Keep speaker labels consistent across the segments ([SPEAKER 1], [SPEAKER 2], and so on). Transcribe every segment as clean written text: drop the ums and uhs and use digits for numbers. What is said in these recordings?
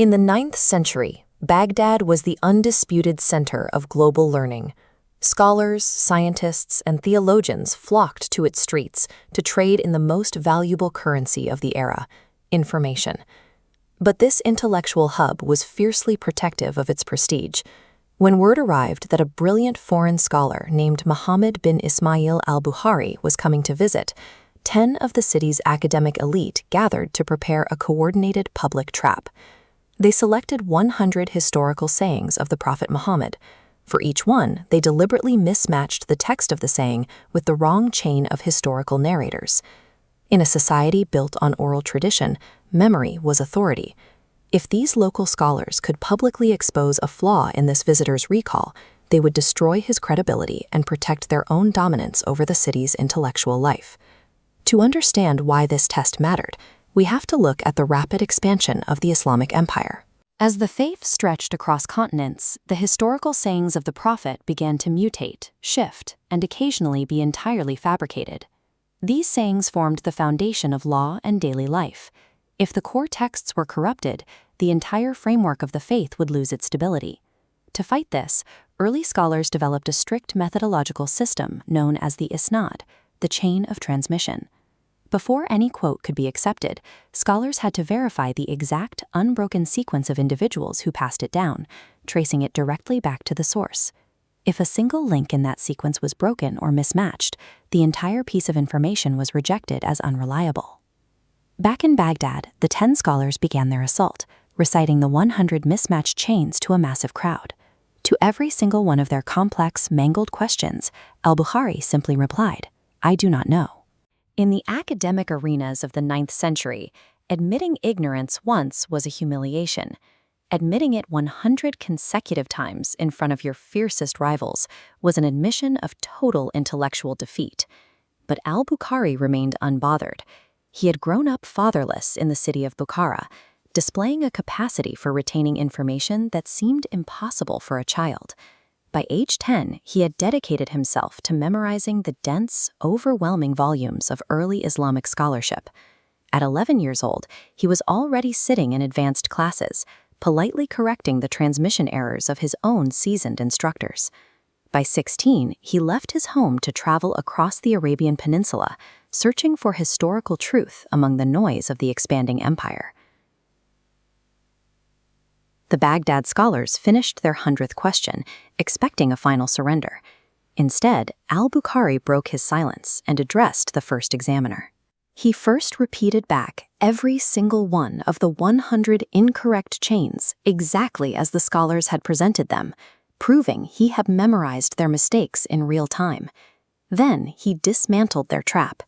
[SPEAKER 1] In the 9th century, Baghdad was the undisputed center of global learning. Scholars, scientists, and theologians flocked to its streets to trade in the most valuable currency of the era, information. But this intellectual hub was fiercely protective of its prestige. When word arrived that a brilliant foreign scholar named Muhammad bin Ismail Al Bukhari was coming to visit, 10 of the city's academic elite gathered to prepare a coordinated public trap. They selected 100 historical sayings of the Prophet Muhammad. For each one, they deliberately mismatched the text of the saying with the wrong chain of historical narrators. In a society built on oral tradition, memory was authority. If these local scholars could publicly expose a flaw in this visitor's recall, they would destroy his credibility and protect their own dominance over the city's intellectual life. To understand why this test mattered, we have to look at the rapid expansion of the Islamic Empire. As the faith stretched across continents, the historical sayings of the Prophet began to mutate, shift, and occasionally be entirely fabricated. These sayings formed the foundation of law and daily life. If the core texts were corrupted, the entire framework of the faith would lose its stability. To fight this, early scholars developed a strict methodological system known as the isnad, the chain of transmission. Before any quote could be accepted, scholars had to verify the exact, unbroken sequence of individuals who passed it down, tracing it directly back to the source. If a single link in that sequence was broken or mismatched, the entire piece of information was rejected as unreliable. Back in Baghdad, the 10 scholars began their assault, reciting the 100 mismatched chains to a massive crowd. To every single one of their complex, mangled questions, al-Bukhari simply replied, "I do not know." In the academic arenas of the 9th century, admitting ignorance once was a humiliation. Admitting it 100 consecutive times in front of your fiercest rivals was an admission of total intellectual defeat. But al-Bukhari remained unbothered. He had grown up fatherless in the city of Bukhara, displaying a capacity for retaining information that seemed impossible for a child. By age 10, he had dedicated himself to memorizing the dense, overwhelming volumes of early Islamic scholarship. At 11 years old, he was already sitting in advanced classes, politely correcting the transmission errors of his own seasoned instructors. By 16, he left his home to travel across the Arabian Peninsula, searching for historical truth among the noise of the expanding empire. The Baghdad scholars finished their 100th question, expecting a final surrender. Instead, al-Bukhari broke his silence and addressed the first examiner. He first repeated back every single one of the 100 incorrect chains exactly as the scholars had presented them, proving he had memorized their mistakes in real time. Then he dismantled their trap.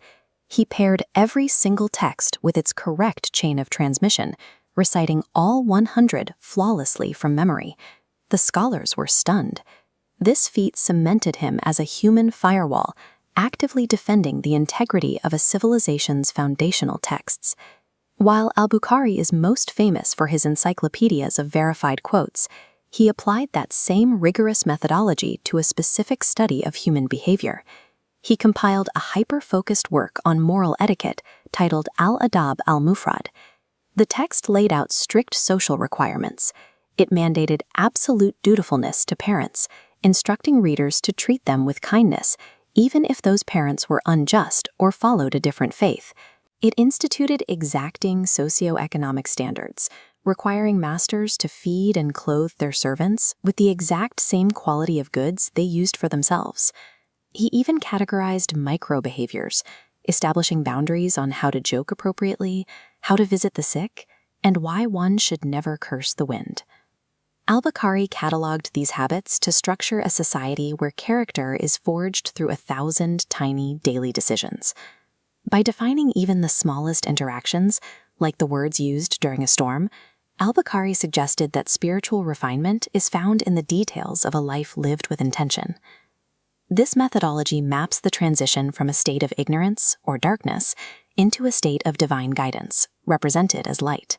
[SPEAKER 1] He paired every single text with its correct chain of transmission, reciting all 100 flawlessly from memory. The scholars were stunned. This feat cemented him as a human firewall, actively defending the integrity of a civilization's foundational texts. While al-Bukhari is most famous for his encyclopedias of verified quotes, he applied that same rigorous methodology to a specific study of human behavior. He compiled a hyper-focused work on moral etiquette titled Al-Adab al-Mufrad. The text laid out strict social requirements. It mandated absolute dutifulness to parents, instructing readers to treat them with kindness, even if those parents were unjust or followed a different faith. It instituted exacting socioeconomic standards, requiring masters to feed and clothe their servants with the exact same quality of goods they used for themselves. He even categorized micro-behaviors, establishing boundaries on how to joke appropriately, how to visit the sick, and why one should never curse the wind. Al-Bukhari cataloged these habits to structure a society where character is forged through 1,000 tiny daily decisions. By defining even the smallest interactions, like the words used during a storm, Al-Bukhari suggested that spiritual refinement is found in the details of a life lived with intention. This methodology maps the transition from a state of ignorance or darkness into a state of divine guidance, represented as light.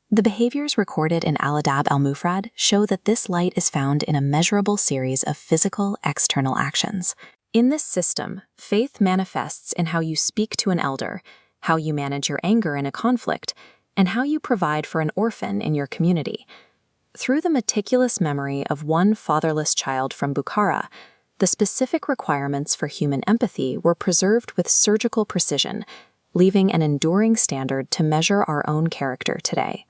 [SPEAKER 1] The behaviors recorded in Al-Adab al-Mufrad show that this light is found in a measurable series of physical, external actions. In this system, faith manifests in how you speak to an elder, how you manage your anger in a conflict, and how you provide for an orphan in your community. Through the meticulous memory of one fatherless child from Bukhara, the specific requirements for human empathy were preserved with surgical precision, leaving an enduring standard to measure our own character today.